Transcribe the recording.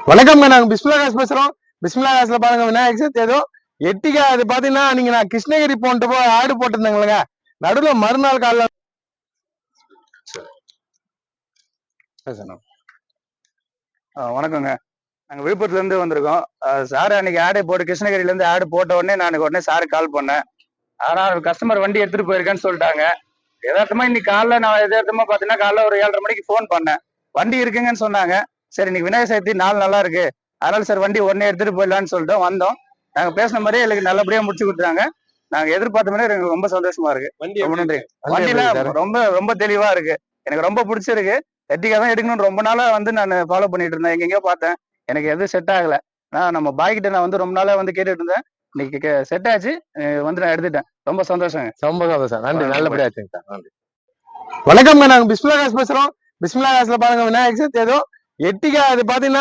வணக்கம்ங்க. நாங்க பிஸ்மிலா காசு பேசுறோம். பிஸ்மிலா காசுல பாருங்க விநாயகர் சதுர்த்தி ஏதோ எட்டிக்கா அது பாத்தீங்கன்னா நீங்க நான் கிருஷ்ணகிரி போனப்போ ஆடு போட்டிருந்தாங்களேங்க. நடுவுல மறுநாள் காலைல வணக்கங்க. நாங்க விழுப்புரத்துல இருந்து வந்திருக்கோம். சார் அன்னைக்கு ஆடை போட்டு கிருஷ்ணகிரில இருந்து ஆடு போட்ட உடனே நான் உடனே சாருக்கு கால் பண்ணேன். ஆனா கஸ்டமர் வண்டி எடுத்துட்டு போயிருக்கேன்னு சொல்லிட்டாங்க. யதார்த்தமா இன்னைக்கு காலைல நான் யதார்த்தமா பாத்தீங்கன்னா காலைல ஒரு 7:30 மணிக்கு போன் பண்ணேன். வண்டி இருக்குங்கன்னு சொன்னாங்க. சரி இன்னைக்கு விநாயகர் சதுர்த்தி நாள் நல்லா இருக்கு, அதனால சார் வண்டி உடனே எடுத்துட்டு போயிடலான்னு சொல்லிட்டு வந்தோம். நாங்க பேசின மாதிரியே எங்களுக்கு நல்லபடியா முடிச்சு கொடுத்தாங்க. நாங்க எதிர்பார்த்த மாதிரி எனக்கு ரொம்ப சந்தோஷமா இருக்கு. ரொம்ப நன்றி. வண்டியில ரொம்ப ரொம்ப தெளிவா இருக்கு. எனக்கு ரொம்ப பிடிச்சிருக்கு. எட்டிக்கா தான் எடுக்கணும்னு ரொம்ப நாளா வந்து நான் ஃபாலோ பண்ணிட்டு இருந்தேன். எங்கெங்கயோ பார்த்தேன், எனக்கு எதுவும் செட் ஆகல. நம்ம பாய்கிட்ட நான் வந்து ரொம்ப நாளா வந்து கேட்டுட்டு இருந்தேன். இன்னைக்கு செட் ஆச்சு, வந்து நான் எடுத்துட்டேன். ரொம்ப சந்தோஷங்க. ரொம்ப சந்தோஷம். நன்றி, நல்லபடியா ஆச்சுங்க சார். நன்றி. வணக்கம்ங்க. நாங்க பிஸ்மிலா காசு பேசுறோம். பிஸ்மிலா காசுல பாருங்க விநாயகர் சதுர்த்தி ஏதோ எட்டிக்கா அது பாத்தீங்கன்னா